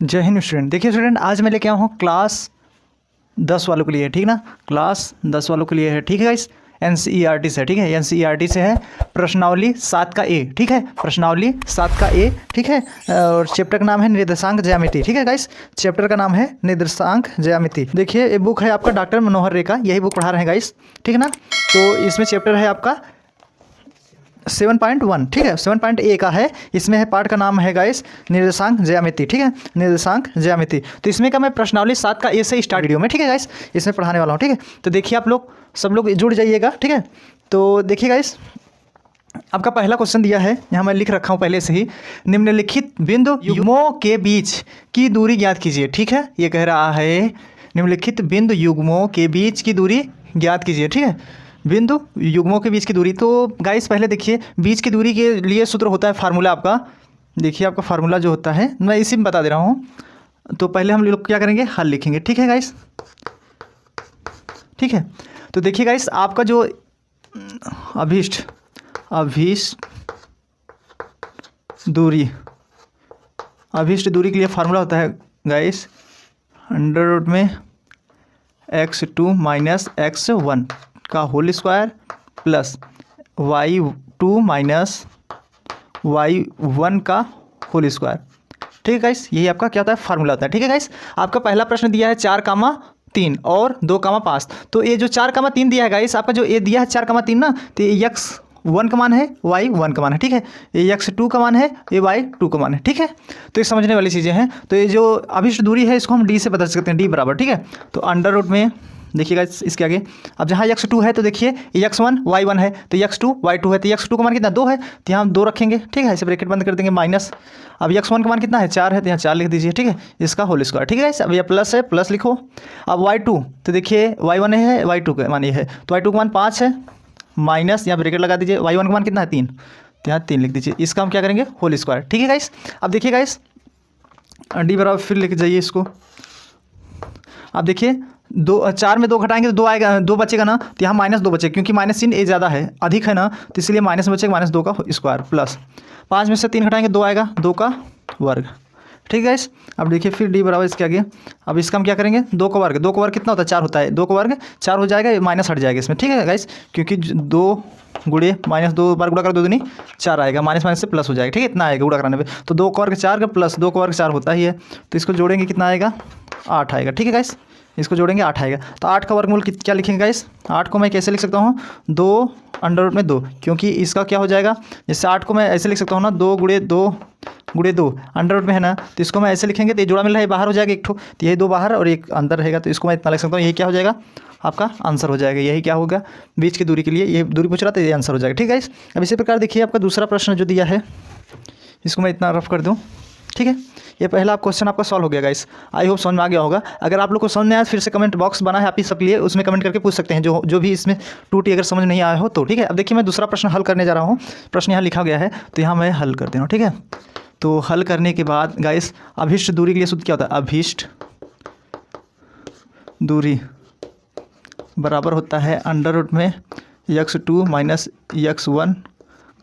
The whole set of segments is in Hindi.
जय हिंद स्टूडेंट। देखिए स्टूडेंट, आज मैं लेके आया हूँ क्लास 10 वालों के लिए, ठीक ना। क्लास 10 वालों के लिए है, ठीक है गाइस। एनसीईआरटी से, ठीक है, एनसीईआरटी से है। प्रश्नावली 7 का ए, ठीक है, प्रश्नावली 7 का ए, ठीक है। और चैप्टर का नाम है निर्देशांक ज्यामिति, ठीक है गाइस। चैप्टर का नाम है निर्देशांक ज्यामिति। देखिए ये बुक है आपका डॉक्टर मनोहर रे का, यही बुक पढ़ा रहे हैं गाइस, ठीक है ना। तो इसमें चैप्टर है आपका 7.1, ठीक है, 7.A का है। इसमें है पार्ट का नाम है गाइस निर्देशांक ज्यामिति, ठीक है, निर्देशांक ज्यामिति। तो इसमें का मैं प्रश्नावली 7 का ए से स्टार्ट वीडियो में, ठीक है गाइस, इसमें पढ़ाने वाला हूँ, ठीक है। तो देखिए आप लोग सब लोग जुड़ जाइएगा, ठीक है। तो देखिए गाइस, आपका पहला क्वेश्चन दिया है, यहाँ मैं लिख रखा हूँ पहले से ही। निम्नलिखित बिंदु युग्मों के बीच की दूरी ज्ञात कीजिए, ठीक है। ये कह रहा है निम्नलिखित बिंदु युग्मों के बीच की दूरी ज्ञात कीजिए, ठीक है। बिंदु युग्मों के बीच की दूरी। तो गाइस पहले देखिए, बीच की दूरी के लिए सूत्र होता है फार्मूला आपका। देखिए आपका फार्मूला जो होता है मैं इसी में बता दे रहा हूँ। तो पहले हम लोग क्या करेंगे, हल लिखेंगे, ठीक है गाइस, ठीक है। तो देखिए गाइस, आपका जो अभीष्ट दूरी के लिए फार्मूला होता है गाइस अंडर रूट में x2 माइनस x1 का whole square plus y2 minus y1 का होल स्क्वायर, ठीक है गाइस। यही आपका क्या होता है, फार्मूला होता है, ठीक है गाइस। आपका पहला प्रश्न दिया है 4,3 और 2,5। तो ये जो 4,3 दिया है गाइस, आपका जो ये दिया है 4,3 ना, तो ये x1 का मान है, y1 का मान है, ठीक है। ये x2 का मान है, ये y2 का मान है, ठीक है। तो ये समझने वाली चीज़ें हैं। तो ये जो अभिष्ट दूरी है इसको हम d से बदल सकते हैं, d बराबर, ठीक है। तो अंडर रूट में देखिएगा इसके आगे, अब जहाँ x2 है तो देखिए ये x1 y1 है, तो x2 y2 है, तो x2 का मान कितना 2 है, तो यहाँ हम 2 रखेंगे, ठीक है। इसे ब्रैकेट बंद कर देंगे माइनस। अब x1 का मान कितना है 4 है, तो यहाँ 4 लिख दीजिए, ठीक है, इसका होल स्क्वायर, ठीक है। अब ये प्लस है, प्लस लिखो। अब y2 तो देखिए y1 है, y2 का मान ये है, तो y2 का मान 5 है, माइनस यहाँ ब्रैकेट लगा दीजिए। y1 का मान कितना है 3, तो यहाँ 3 लिख दीजिए। इसका हम क्या करेंगे, होल स्क्वायर, ठीक है गाइस। अब देखिए गाइस डी बराबर फिर लिख जाइए इसको। अब देखिए 4 में 2 घटाएंगे तो 2 आएगा, 2 बचेगा ना, तो यहाँ -2 बचेगा, क्योंकि माइनस चिन्ह ए ज़्यादा है, अधिक है ना, तो इसलिए माइनस में बचेगा -2 का स्क्वायर प्लस 5 में से 3 घटाएंगे 2 आएगा, 2 का वर्ग, ठीक है गाइस। अब देखिए फिर डी बराबर इसके आगे, अब इसका हम क्या करेंगे, 2 का वर्ग, 2 का वर्ग कितना होता है 4 होता है, 2 का वर्ग 4 हो जाएगा, माइनस हट जाएगा इसमें, ठीक है गाइस, क्योंकि 2 गुड़े -2 बार गुड़ा कर 2 दूनी 4 आएगा, माइनस माइनस से प्लस हो जाएगा, ठीक है, इतना आएगा गुड़ा कराने पे। तो 2 का वर्ग 4 का प्लस 2 का वर्ग 4 होता ही है, तो इसको जोड़ेंगे कितना आएगा 8 आएगा, ठीक है गाइस। इसको जोड़ेंगे 8 आएगा। तो 8 का वर्गमूल क्या लिखेंगे गाइस, 8 को मैं कैसे लिख सकता हूँ, 2 अंडर रूट में 2, क्योंकि इसका क्या हो जाएगा, जैसे 8 को मैं ऐसे लिख सकता हूँ ना, 2 गुड़े 2 अंडर रूट में है ना, तो इसको मैं ऐसे लिखेंगे तो ये जोड़ा मिल रहा है, बाहर हो जाएगा एक ठो, तो यही 2 बाहर और एक अंदर रहेगा, तो इसको मैं इतना लिख सकता हूँ, यही क्या हो जाएगा आपका आंसर हो जाएगा। यही क्या होगा, बीच की दूरी के लिए ये दूरी पूछ रहा था, ये आंसर हो जाएगा, ठीक है गाइस। अब इसी प्रकार देखिए आपका दूसरा प्रश्न जो दिया है, इसको मैं इतना रफ कर दूँ, ठीक है। ये पहला क्वेश्चन आपका सॉल्व हो गया गाइस, आई होप समझ में आ गया होगा। अगर आप लोग को समझ में आया फिर से कमेंट बॉक्स बना है आप ही सबके लिए, उसमें कमेंट करके पूछ सकते हैं जो भी इसमें टूटी अगर समझ नहीं आया हो तो, ठीक है। अब देखिए मैं दूसरा प्रश्न हल करने जा रहा हूँ, प्रश्न यहाँ लिखा गया है, तो यहाँ मैं हल कर दे रहा हूँ, ठीक है। तो हल करने के बाद गाइस अभीष्ट दूरी के लिए सूत्र क्या होता है, अभीष्ट दूरी बराबर होता है अंडर रूट में x2 माइनस x1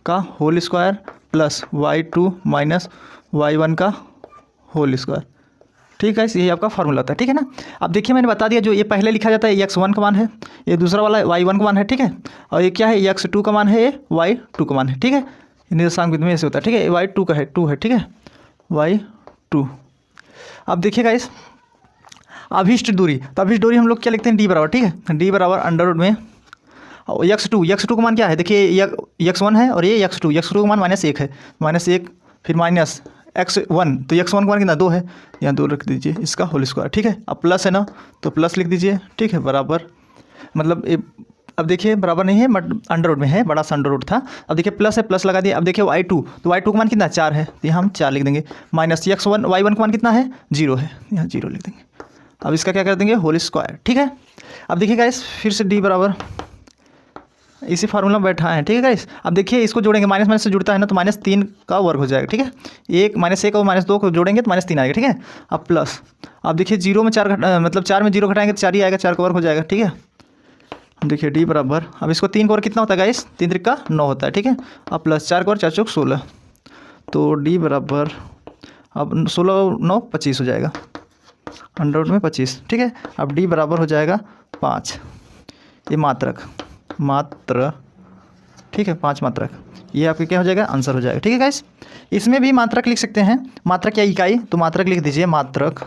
का whole square plus y2 minus y1 का होल स्क्वायर, ठीक है। यही आपका फार्मूला होता है, ठीक है ना। अब देखिए मैंने बता दिया, जो ये पहले लिखा जाता है x1 का मान है, ये दूसरा वाला y1 का मान है, ठीक है। और ये क्या है, x2 का मान है, ये y2 का मान है, ठीक है। निर्देशांक विधि में ऐसे होता है, ठीक है। y2 का है 2 है, ठीक है, y2। अब देखिए गाइस अभीष्ट दूरी, तो अभीष्ट दूरी हम लोग क्या लिखते हैं, d बराबर, ठीक है, d बराबर अंडर रूट में x2 का मान क्या है, देखिए x1 है और ये x2 का मान -1 है, -1 फिर माइनस x1, तो x1 का मान कितना 2 है, यहाँ 2 रख दीजिए, इसका होल स्क्वायर, ठीक है। अब प्लस है ना, तो प्लस लिख दीजिए, ठीक है, बराबर मतलब अब देखिए बराबर नहीं है बट अंडर रूट में है, बड़ा सा अंडर रूट था। अब देखिए प्लस है, प्लस लगा दिए। अब देखिए y2, तो y2 का मान कितना 4 है, तो यहाँ हम 4 लिख देंगे, माइनस y1 का मान कितना है 0 है, यहाँ 0 लिख देंगे। अब इसका क्या कर देंगे, होल स्क्वायर, ठीक है। अब देखिए गाइस फिर से d बराबर इसी फार्मूला में बैठा है, ठीक है गाइस। अब देखिए इसको जोड़ेंगे, माइनस माइनस से जुड़ता है ना, तो -3 का वर्ग हो जाएगा, ठीक है। -1 और -2 को जोड़ेंगे तो -3 आएगा, ठीक है। अब प्लस, अब देखिए 0 में 4 मतलब 4 में 0 घटाएंगे तो 4 ही आएगा, 4 का वर्ग हो जाएगा, ठीक है। देखिए डी बराबर, अब इसको 3 का वर्ग कितना होता है गाइस, 3 त्रिक का 9 होता है, ठीक है। अब प्लस 4 का वर्ग 4 चौक 16, तो डी बराबर अब 16 9 25 हो जाएगा, अंडर रूट में 25, ठीक है। अब डी बराबर हो जाएगा 5, ये मात्रक, ठीक है, 5 मात्रक, ये आपके क्या हो जाएगा, आंसर हो जाएगा, ठीक है गाइस। इसमें भी मात्रक लिख सकते हैं, मात्रक या इकाई, तो मात्रक लिख दीजिए मात्रक,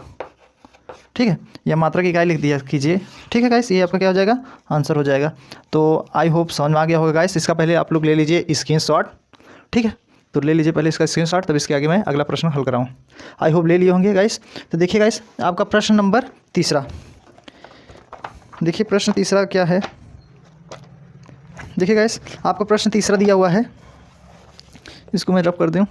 ठीक है, या मात्रक इकाई लिख दिया कीजिए, ठीक है गाइस, ये आपका क्या हो जाएगा, आंसर हो जाएगा। तो आई होप समझ में आ गया होगा गाइस। इसका पहले आप लोग ले लीजिए स्क्रीनशॉट, ठीक है, तो ले लीजिए पहले इसका स्क्रीनशॉट, तब इसके आगे मैं अगला प्रश्न हल कराऊँ। आई होप ले लिए होंगे गाइस। तो देखिए गाइस, आपका प्रश्न नंबर 3, देखिए प्रश्न 3 क्या है। देखिए गाइस, आपका प्रश्न 3 दिया हुआ है, इसको मैं रब कर दूँ।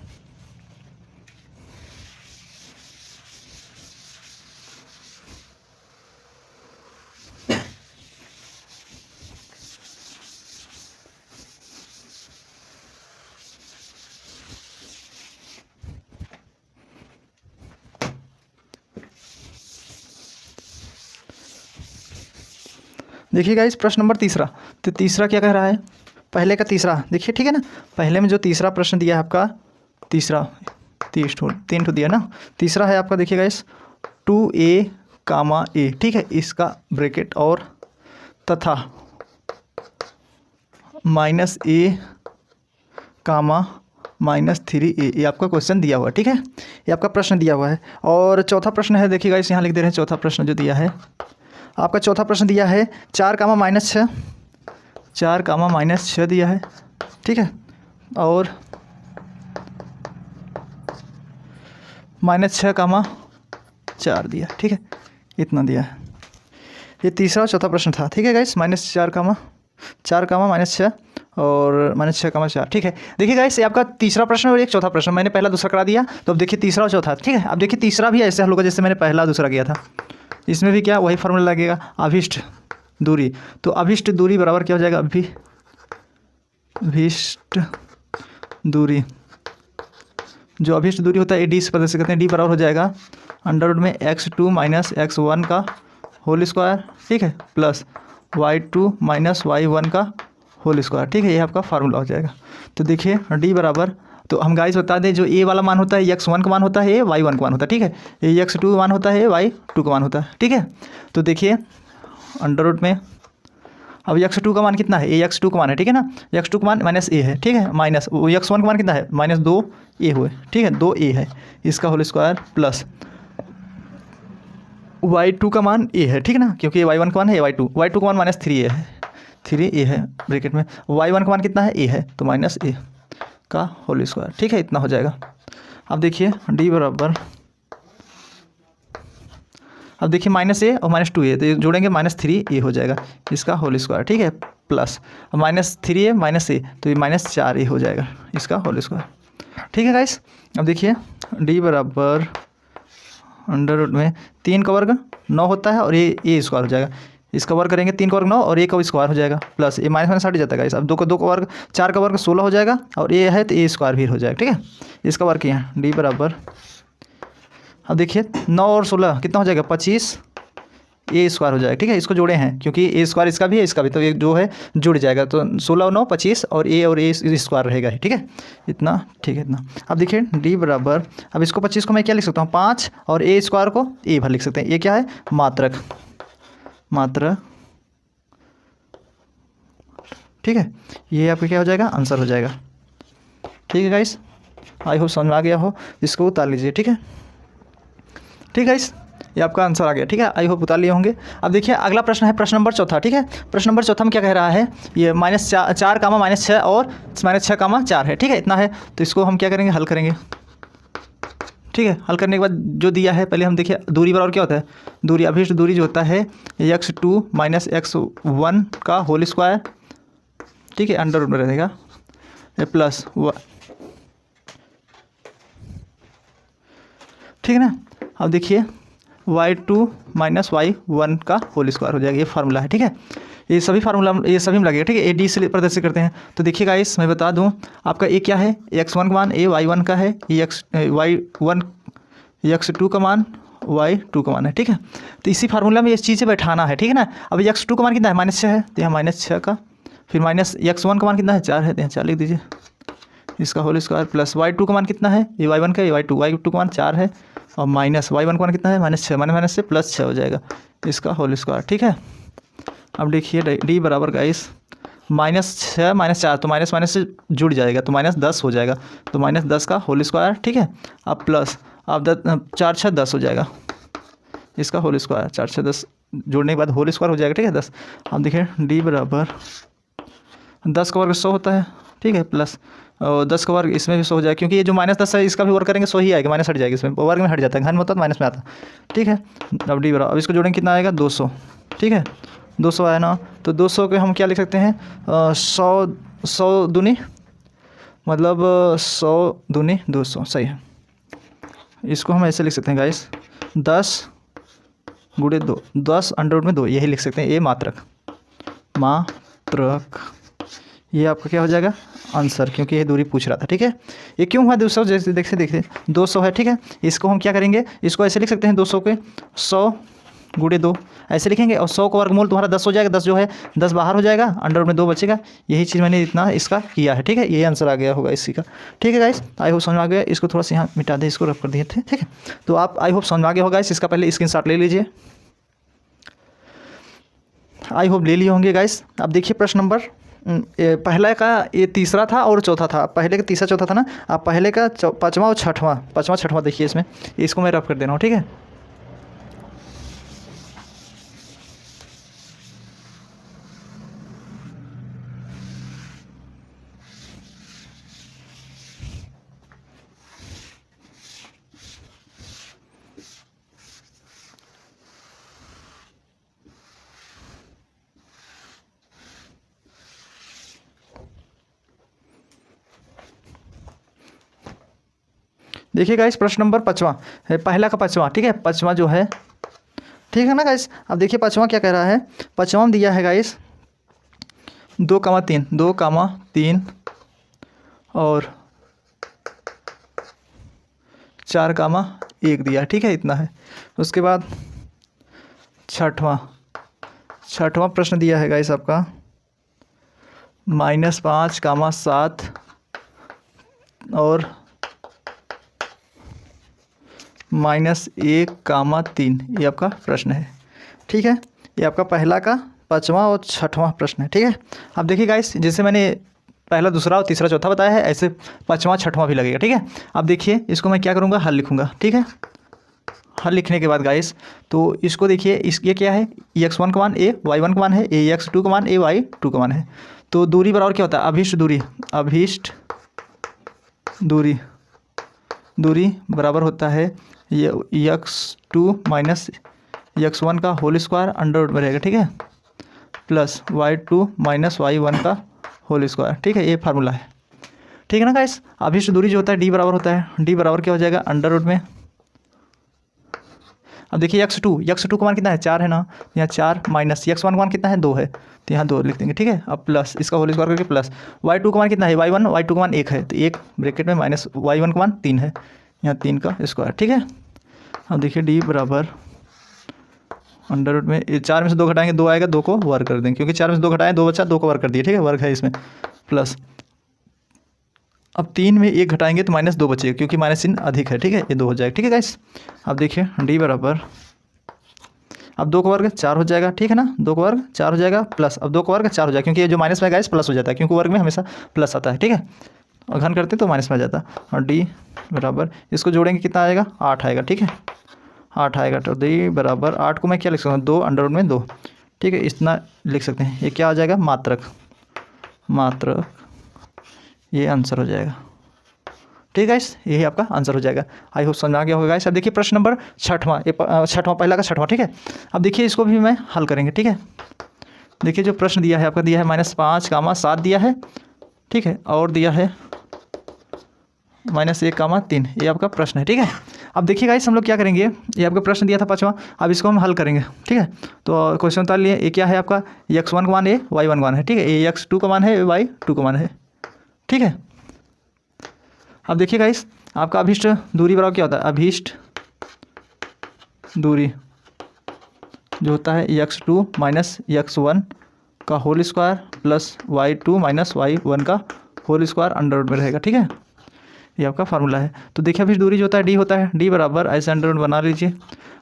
देखिए गाइस, प्रश्न नंबर 3, तो 3 क्या कह रहा है, पहले का 3 देखिए, ठीक है ना। पहले में जो 3 प्रश्न दिया है आपका, 3 दिया ना, 3 है आपका, देखिए गाइस 2a, A, ठीक है, इसका ब्रैकेट और तथा -a, -3a, ये आपका क्वेश्चन दिया हुआ है, ठीक है, ये आपका प्रश्न दिया हुआ है। और चौथा प्रश्न है, देखिए गाइस यहाँ लिख दे रहे हैं, चौथा प्रश्न जो दिया है आपका, चौथा प्रश्न दिया है 4, -6, 4, -6 दिया है, ठीक है, और -6, 4 दिया, ठीक है, इतना दिया है। ये तीसरा और चौथा प्रश्न था, ठीक है गाइस, -4, -6 और -6, 4, ठीक है। देखिए गाइस, ये आपका तीसरा प्रश्न और एक चौथा प्रश्न, मैंने पहला दूसरा करा दिया, तो अब देखिए तीसरा और चौथा, ठीक है। अब देखिए तीसरा भी ऐसे हल होगा जैसे मैंने पहला दूसरा किया था, इसमें भी क्या वही फार्मूला लगेगा, अभिष्ट दूरी। तो अभिष्ट दूरी बराबर क्या हो जाएगा, अभिष्ट दूरी, जो अभिष्ट दूरी होता है ये डी से प्रदर्शित करते हैं, डी बराबर हो जाएगा अंडर रूट में x2 - x1 का होल स्क्वायर, ठीक है, प्लस y2 - y1 का होल स्क्वायर, ठीक है, ये आपका फार्मूला हो जाएगा। तो देखिए डी बराबर, तो हम गाइस बता दें, जो ए वाला मान होता है x1 का मान होता है, ये y1 का मान होता है, ठीक है, ये x2 का मान होता है, y2 का मान होता है, ठीक है। तो देखिए अंडर रूट में, अब x2 का मान कितना है, ये x2 का मान है, ठीक है ना, x2 का मान -a है, ठीक है, माइनस x1 का मान कितना है, -2a हुए, ठीक है, 2a है, इसका होल स्क्वायर प्लस y2 का मान a है, ठीक है ना, क्योंकि y1 का मान है y2 का मान -3a है, 3a है ब्रैकेट में, y1 का मान कितना है, a है, तो -a का होल स्क्वायर, ठीक है, इतना हो जाएगा। अब देखिए डी बराबर, अब देखिए -a और -2a, तो ये जोड़ेंगे -3a हो जाएगा, इसका होल स्क्वायर, ठीक है, प्लस -3a -a, तो ये -4a हो जाएगा, इसका होल स्क्वायर, ठीक है गाइस। अब देखिए डी बराबर अंडर रूट में 3 का वर्ग 9 होता है, और ये a स्क्वायर हो जाएगा, इसका वर्ग करेंगे 3 का वर्ग 9 और a का स्क्वायर हो जाएगा, प्लस ये माइनस हट जाता है गाइस। अब 2 का वर्ग 4 का वर्ग 16 हो जाएगा, और a है तो a स्क्वायर भी हो जाएगा, ठीक है, इसका वर्ग किया डी बराबर, अब देखिए 9 और 16 कितना हो जाएगा, 25 a स्क्वायर हो जाएगा, ठीक है, इसको जोड़े हैं क्योंकि a स्क्वायर इसका भी है इसका भी, तो ये जो है जुड़ जाएगा, तो 16 और 9 25 और a स्क्वायर रहेगा, ठीक है, इतना, ठीक है, इतना। अब देखिए d बराबर, अब इसको 25 को मैं क्या लिख सकता हूँ, 5 और a स्क्वायर को a भर लिख सकते हैं, ये क्या है, मात्रक, ठीक है, ये आपका क्या हो जाएगा, आंसर हो जाएगा, ठीक है गाइस। आई होप समझ में आ गया हो, इसको उतार लीजिए, ठीक है, ठीक है गाइस, ये आपका आंसर आ गया, ठीक है, आई होप उतार लिए होंगे। अब देखिए अगला प्रश्न है प्रश्न नंबर 4, ठीक है, प्रश्न नंबर 4 में क्या कह रहा है, ये -4, -6 और -6, 4 है, ठीक है, इतना है, तो इसको हम क्या करेंगे, हल करेंगे, ठीक है। हल करने के बाद जो दिया है, पहले हम देखिए दूरी बराबर क्या होता है, दूरी अभिष्ट दूरी जो होता है x2 - x1 का होल स्क्वायर, ठीक है, अंडर रूट में रहेगा प्लस, ठीक है ना। अब देखिए y2 - y1 का होल स्क्वायर हो जाएगा, ये फार्मूला है, ठीक है, ये सभी फार्मूला ये सभी में लगेगा, ठीक है, ए डी से प्रदर्शित करते हैं। तो देखिए गाइस, मैं बता दूं आपका ए क्या है, x1 का मान a y1 का है, x2 का मान y2 का मान है, ठीक है। तो इसी फार्मूला में इस चीज़ से बैठाना है, ठीक है ना। अब x2 का मान कितना है, -6 है, तो यहाँ -6 का, फिर -x1 का मान कितना है, 4 है, तो यहाँ 4 लिख दीजिए, इसका होल स्क्वायर प्लस y2 का मान कितना है, ये y1 का, ये y2 का मान 4 है, और माइनस y1 का मान कितना है, -6, माइनस से +6 हो जाएगा इसका होल स्क्वायर। ठीक है, अब देखिए d बराबर गाइस -6 -4, तो माइनस माइनस से जुड़ जाएगा तो -10 हो जाएगा, तो -10 का होल स्क्वायर। ठीक है, अब प्लस, अब 4 6 10 हो जाएगा इसका होल स्क्वायर, 4 6 10 जोड़ने के बाद होल स्क्वायर हो जाएगा। ठीक है, 10। अब देखिए d बराबर 10 का वर्ग 100 होता है। ठीक है, प्लस 10 का वर्ग इसमें भी 100 हो जाएगा, क्योंकि ये जो -10 है इसका भी वर्ग करेंगे 100 ही आएगा, माइनस हट जाएगा, इसमें वर्ग में हट जाता है, घन में होता है तो माइनस में आता है। ठीक है, अब d बराबर, अब इसको जोड़ेंगे कितना आएगा, 200। ठीक है, 200 आया ना, तो 200 के हम क्या लिख सकते हैं, 100 दूनी मतलब 100 दूनी 200, सही है। इसको हम ऐसे लिख सकते हैं गाइस, 10 गुणे 2, 10 अंडर रूट में 2, यही लिख सकते हैं, ये मात्रक ये आपका क्या हो जाएगा आंसर, क्योंकि ये दूरी पूछ रहा था। ठीक है, ये क्यों हुआ 200, जैसे देखते 200 है। ठीक है, इसको हम क्या करेंगे, इसको ऐसे लिख सकते हैं, 200 के 100 गुणे 2 ऐसे लिखेंगे, और 100 का वर्गमूल तुम्हारा 10 हो जाएगा, 10 जो है 10 बाहर हो जाएगा, अंडर रूट में 2 बचेगा। यही चीज़ मैंने इतना इसका किया है। ठीक है, यही आंसर आ गया होगा इसी का। ठीक है गाइस, आई होप समझ में आ गया। इसको थोड़ा सा यहाँ मिटा दे, इसको रफ कर दिए थे। ठीक है, तो आप आई होप समझ में आ गया होगा। इसका पहले स्क्रीनशॉट ले लीजिए, आई होप ले लिए होंगे गाइस। अब देखिए प्रश्न नंबर पहले का ये तीसरा था और चौथा था, पहले का तीसरा चौथा था ना, आप पहले का पाँचवा और छठवां देखिए, इसमें इसको मैं रफ कर दे रहा हूँ। ठीक है, देखिए गाइस प्रश्न नंबर 5वां है, पहला का 5वां। ठीक है, 5वां जो है, ठीक है ना गाइस। अब देखिए 5वां क्या कह रहा है, 5वां दिया है गाइस 2,3 और 4,1 दिया। ठीक है, इतना है। उसके बाद छठवां प्रश्न दिया है गाइस आपका -5,7 और -1,3, ये आपका प्रश्न है। ठीक है, ये आपका पहला का 5वां और 6वां प्रश्न है। ठीक है, अब देखिए गाइस, जैसे मैंने पहला, दूसरा और तीसरा चौथा बताया है, ऐसे 5वां 6वां भी लगेगा। ठीक है, अब देखिए इसको मैं क्या करूँगा, हल लिखूँगा। ठीक है, हल लिखने के बाद गाइस, तो इसको देखिए, ये क्या है, x1 का मान a, y1 का मान है a, x2 का मान a, y2 का मान है। तो दूरी बराबर क्या होता है, अभीष्ट दूरी बराबर होता है ये x2 माइनस x1 का होल स्क्वायर अंडर रूट में रहेगा। ठीक है, प्लस y2 माइनस y1 का होल स्क्वायर। ठीक है, ये फार्मूला है। ठीक है ना गाइस, अभीष्ट दूरी जो होता है d बराबर होता है, d बराबर क्या हो जाएगा, अंडर रूट में, अब देखिए x2 का मान कितना है, 4 है ना, यहाँ 4 माइनस x1 का मान कितना है, 2 है, तो यहाँ 2 लिख देंगे। ठीक है, अब प्लस इसका होल स्क्वायर करके प्लस y2 का मान कितना है, y2 का मान 1 है, तो 1 ब्रैकेट में माइनस y1 का मान 3 है, यहाँ 3 का स्क्वायर। ठीक है, अब देखिए d बराबर अंडर रूट में 4 में से 2 घटाएंगे 2 आएगा, 2 को वर्ग कर देंगे, क्योंकि 4 में से 2 घटाएं 2 बचा, 2 को वर्ग कर दिए। ठीक है, वर्ग है इसमें, प्लस अब 3 में 1 घटाएंगे तो -2 बचेगा, क्योंकि माइनस चिन्ह अधिक है। ठीक है, ये 2 हो जाएगा। ठीक है गाइस, अब देखिए d बराबर, अब 2 का वर्ग 4 हो जाएगा। ठीक है ना, 2 का वर्ग 4 हो जाएगा, प्लस अब 2 का वर्ग 4 हो जाएगा, क्योंकि ये जो माइनस में गाइस प्लस हो जाता है, क्योंकि वर्ग में हमेशा प्लस आता है। ठीक है, और घन करते तो माइनस में आ जाता, और d बराबर, इसको जोड़ेंगे कितना आएगा, 8 आएगा। ठीक है, 8 आएगा, तो d बराबर 8 को मैं क्या लिख सकता हूँ, 2 अंडर रूट में 2। ठीक है, इतना लिख सकते हैं, ये क्या आ जाएगा, मात्रक, ये आंसर हो जाएगा। ठीक है गाइस, यही आपका आंसर हो जाएगा। आई होप समझ आ गया होगा गाइस। अब देखिए प्रश्न नंबर 6वां, पहला का 6वां। ठीक है, अब देखिए इसको भी मैं हल करेंगे। ठीक है, देखिए जो प्रश्न दिया है आपका, दिया है -5,7 दिया है। ठीक है, और दिया है -1,3, ये आपका प्रश्न है। ठीक है, अब देखिए गाइस हम लोग क्या करेंगे, ये आपका प्रश्न दिया था 5वां, अब इसको हम हल करेंगे। ठीक है, तो क्वेश्चन उतार लिए, ये क्या है आपका, x1 का मान है, y1 का मान है। ठीक है, ये x2 का मान है, y2 का मान है। ठीक है, अब देखिए गाइस, आपका अभीष्ट दूरी बराबर क्या होता है, अभीष्ट दूरी जो होता है x2 माइनस x1 का whole square plus y2 minus y1 का होल स्क्वायर अंडर रूट में रहेगा। ठीक है, ये आपका फार्मूला है। तो देखिए अभी दूरी जो होता है डी होता है, डी बराबर ऐसे अंडर रूट बना लीजिए।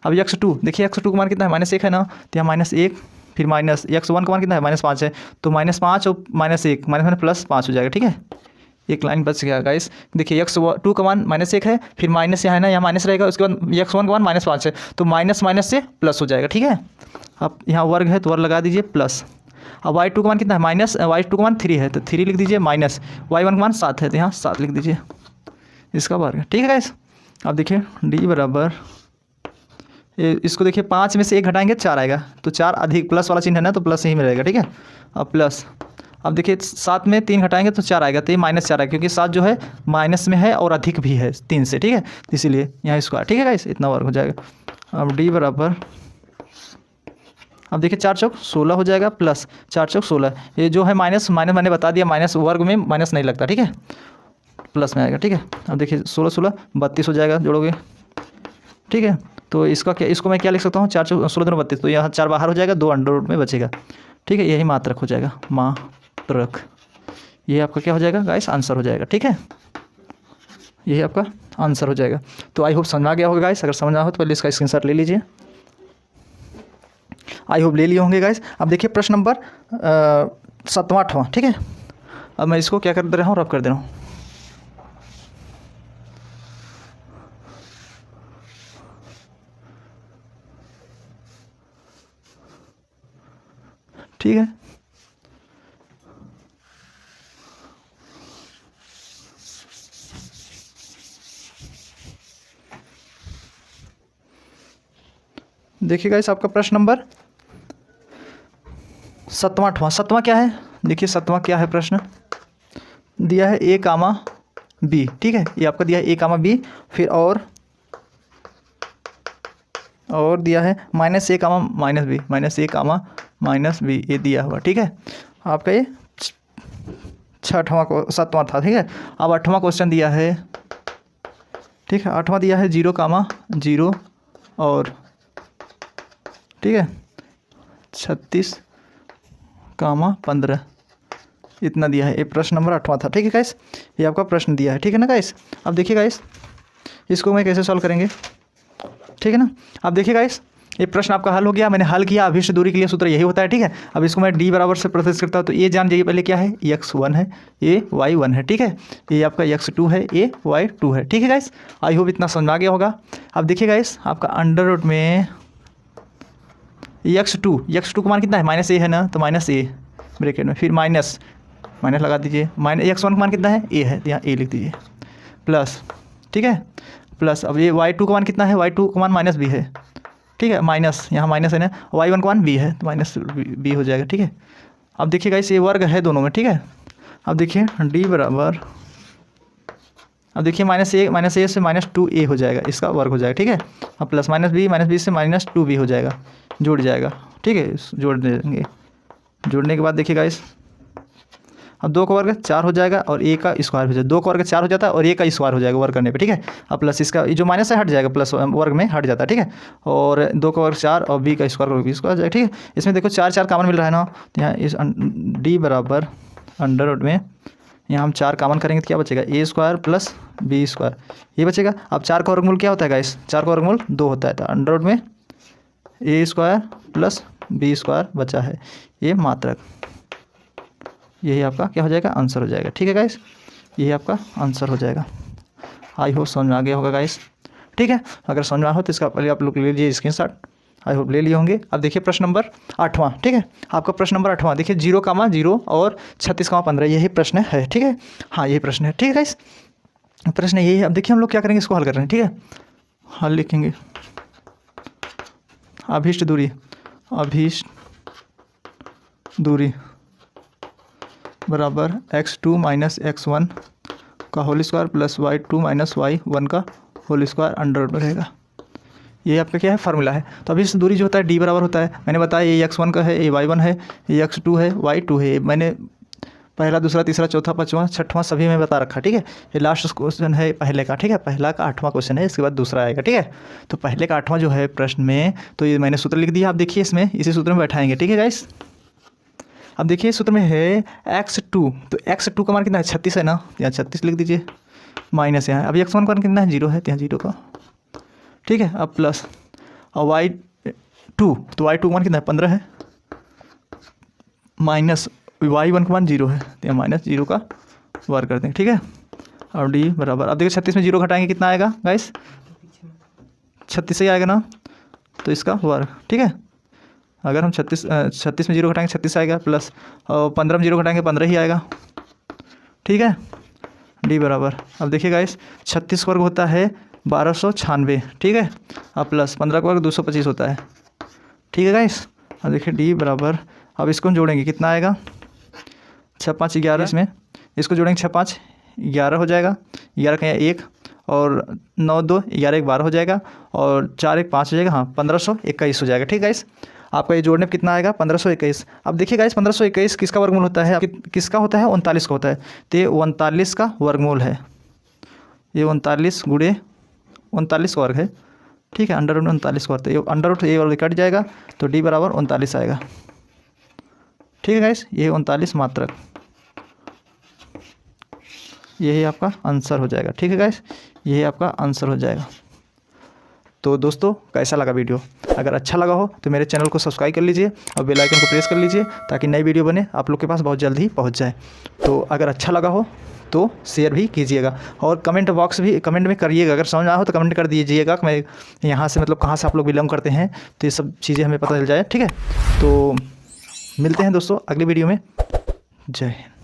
अब x2 देखिए, x2 का मान कितना है, -1 है ना, तो यहाँ -1 फिर माइनस x1 का मान कितना है, -5 है, तो -5 और -1 माइनस +5 हो जाएगा। ठीक है, एक लाइन बच गया गाइस। देखिए x2 का मान -1 है, फिर माइनस यहाँ है ना, यहाँ माइनस रहेगा, उसके बाद x1 का मान -5 है, तो माइनस माइनस से प्लस हो जाएगा। ठीक है, अब यहाँ वर्ग है तो वर्ग लगा दीजिए प्लस। अब y2 का मान कितना है, y2 का मान 3 है, तो 3 लिख दीजिए, माइनस y1 का मान 7 है, तो यहाँ 7 लिख दीजिए, इसका वर्ग। ठीक है गाइस, अब देखिए d बराबर, इसको देखिए 5 में से 1 घटाएंगे 4 आएगा, तो 4 अधिक प्लस वाला चिन्ह है ना, तो प्लस ही में रहेगा। ठीक है, अब प्लस, अब देखिए 7 में 3 घटाएंगे तो 4 आएगा, तो ये -4 आएगा, क्योंकि 7 जो है माइनस में है और अधिक भी है 3 से। ठीक है, इसीलिए यहाँ स्क्वायर। ठीक है गाइस, इतना वर्ग हो जाएगा। अब d बराबर, अब देखिए 4 चौक 16 हो जाएगा, प्लस 4 चौक 16, ये जो है माइनस मैंने बता दिया, माइनस वर्ग में माइनस नहीं लगता। ठीक है, प्लस में आएगा। ठीक है, अब देखिए 16 16 32 हो जाएगा, जोड़ोगे। ठीक है, तो इसका क्या, इसको मैं क्या लिख सकता हूँ, 4 चौक 16 2 32, तो यहाँ 4 बाहर हो जाएगा, 2 अंडर रूट में बचेगा। ठीक है, यही मात्रक हो जाएगा, मात्रक। ये आपका क्या हो जाएगा गाइस, आंसर हो जाएगा। ठीक है, यही आपका आंसर हो जाएगा। तो आई होप समझ आ गया होगा गाइस, अगर समझ ना हो तो पहले इसका स्क्रीनशॉट ले लीजिए। आई होप ले लिए होंगे गाइस। अब देखिए प्रश्न नंबर 7वां 8वां। ठीक है, अब मैं इसको क्या कर दे रहा हूँ, रब कर दे रहा हूँ। ठीक है, देखिए गाइस आपका प्रश्न नंबर 7वां 8वां। 7वां क्या है, देखिए 7वां क्या है, प्रश्न दिया है a, b। ठीक है, ये आपका दिया है a, b, फिर और दिया है -a, -b, ये दिया हुआ। ठीक है, आपका ये 7वां था। ठीक है, अब 8वां क्वेश्चन दिया है। ठीक है, 8वां दिया है 0, 0 और, ठीक है, 36, 15, इतना दिया है। ये प्रश्न नंबर 8वां था। ठीक है गाइस, ये आपका प्रश्न दिया है। ठीक है ना गाइस, अब देखिए गाइस इसको मैं कैसे सॉल्व करेंगे। ठीक है ना, अब देखिए गाइस ये प्रश्न आपका हल हो गया, मैंने हल किया। अभिष्ट दूरी के लिए सूत्र यही होता है। ठीक है, अब इसको मैं d बराबर से प्रतिस्थापित करता हूँ, तो ये जान जाइए पहले क्या है, x1 है, ये y1 है। ठीक है, ये आपका x2 है, ये y2 है। ठीक है गाइस, आई होप इतना समझ आ गया होगा। अब देखिए गाइस आपका अंडर रूट में x2 का मान कितना है, -a है ना, तो -a ब्रैकेट में, फिर माइनस लगा दीजिए, x1 का मान कितना है, a है, तो यहाँ a लिख दीजिए, प्लस। ठीक है, प्लस अब ये y2 का मान कितना है, y2 का मान -b है। ठीक है, माइनस, यहाँ माइनस है ना, y1 का मान b है, तो -b हो जाएगा। ठीक है, अब देखिए गाइस ये वर्ग है दोनों में। ठीक है, अब देखिए d बराबर, अब देखिए -a से -2a हो जाएगा, इसका वर्ग हो जाएगा। ठीक है, अब प्लस -b से -2b हो जाएगा, जुड़ जाएगा। ठीक है, जोड़ देंगे, जोड़ने के बाद देखिए गाइस अब 2 का वर्ग 4 हो जाएगा और a का स्क्वायर हो जाएगा। 2 का वर्ग 4 हो जाता है और a का स्क्वायर हो जाएगा वर्ग करने पे। ठीक है, अब प्लस इसका जो माइनस है हट जाएगा, प्लस वर्ग में हट जाता है। ठीक है, और 2 का वर्ग 4 और b का स्क्वायर b स्क्वायर हो जाएगा। ठीक है, इसमें देखो 4 4 कॉमन मिल रहा है ना, तो यहाँ इस d बराबर अंडर रूट में यहाँ हम 4 कॉमन करेंगे तो क्या बचेगा, a square plus b square, ये बचेगा। अब 4 का वर्गमूल क्या होता है गाइस, 4 का वर्गमूल 2 होता है, तो अंडर रूट में a square plus b square बचा है, ये मात्रक। यही आपका क्या हो जाएगा, आंसर हो जाएगा। ठीक है गाइस, यही आपका आंसर हो जाएगा। आई होप समझ में आ गया होगा गाइस। ठीक है, अगर समझ में आ हो तो इसका पहले आप लोग ले लीजिए स्क्रीनशॉट, आई होप ले लिए होंगे। अब देखिए प्रश्न नंबर 8वां। ठीक है, आपका प्रश्न नंबर 8वां देखिए 0, 0 और 36, 15, यही प्रश्न है। ठीक है, हाँ यही प्रश्न है। ठीक है गाइस, प्रश्न यही है। अब देखिए हम लोग क्या करेंगे, इसको हल कर रहे हैं। ठीक है, हल लिखेंगे, अभीष्ट दूरी बराबर x2 माइनस x1 का whole square plus y2 minus y1 का होल स्क्वायर अंडर रूट में रहेगा। ये आपका क्या है, फार्मूला है। तो अभी इस दूरी जो होता है d बराबर होता है, मैंने बताया ये x1 का है, ये y1 है, ये x2 है, y2 है। मैंने पहला, दूसरा, तीसरा, चौथा, 5वां, 6वां सभी में बता रखा। ठीक है, ये लास्ट क्वेश्चन है पहले का। ठीक है, पहला का 8वां क्वेश्चन है, इसके बाद दूसरा आएगा। ठीक है, तो पहले का 8वां जो है प्रश्न में, तो ये मैंने सूत्र लिख दिया, आप देखिए इसमें इसी सूत्र में बैठाएंगे। ठीक है गाइस, अब देखिए सूत्र में है x2, तो x2 का मान कितना है 36 है ना, यहाँ 36 लिख दीजिए, माइनस यहाँ अभी x1 का मान कितना है 0 है, तो यहाँ 0 का, ठीक है। अब प्लस और y2, तो y2 का मान कितना है 15 है, माइनस y1 का मान 0 है, तो यहाँ माइनस 0 का वर्ग करते हैं, ठीक है। और d बराबर, अब देखिए 36 में 0 घटाएंगे कितना आएगा गाइस, 36 ही आएगा ना, तो इसका वर्ग, ठीक है। अगर हम 36 में 0 घटाएंगे 36 आएगा, प्लस 15 में 0 घटाएंगे 15 ही आएगा, ठीक है। डी बराबर, अब देखिए गाइस 36 वर्ग होता है 1296, ठीक है। अब प्लस 15 का वर्ग 225 होता है, ठीक है गाइस। अब देखिए डी बराबर, अब इसको हम जोड़ेंगे कितना आएगा 6 5 11, इसमें इसको जोड़ेंगे 6 5 11 हो जाएगा, 11 का 1 और 9 2 11 1 12 हो जाएगा, और 4 1 5 हो जाएगा, हाँ 1521 हो जाएगा, ठीक है गाइस। आपका ये जोड़ने में कितना आएगा 1521। अब देखिए गाइस 1521 किसका वर्गमूल होता है, किसका होता है 39 का होता है, तो ये 39 का वर्गमूल है, ये 39 गुणे 39 का वर्ग है, ठीक है। अंडर रूट में 39 का वर्ग, तो ये अंडर रूट ये वर्ग कट जाएगा, तो डी बराबर 39 आएगा, ठीक है गाइस। ये 39 मात्रक, यही आपका आंसर हो जाएगा, ठीक है गाइस, यही आपका आंसर हो जाएगा। तो दोस्तों कैसा लगा वीडियो, अगर अच्छा लगा हो तो मेरे चैनल को सब्सक्राइब कर लीजिए और बेल आइकन को प्रेस कर लीजिए, ताकि नई वीडियो बने आप लोग के पास बहुत जल्द ही पहुंच जाए। तो अगर अच्छा लगा हो तो शेयर भी कीजिएगा, और कमेंट बॉक्स भी कमेंट में करिएगा, अगर समझ आया हो तो कमेंट कर दीजिएगा कि मैं यहाँ से मतलब कहाँ से आप लोग बिलोंग करते हैं, तो ये सब चीज़ें हमें पता चल जाए, ठीक है। तो मिलते हैं दोस्तों अगली वीडियो में, जय हिंद।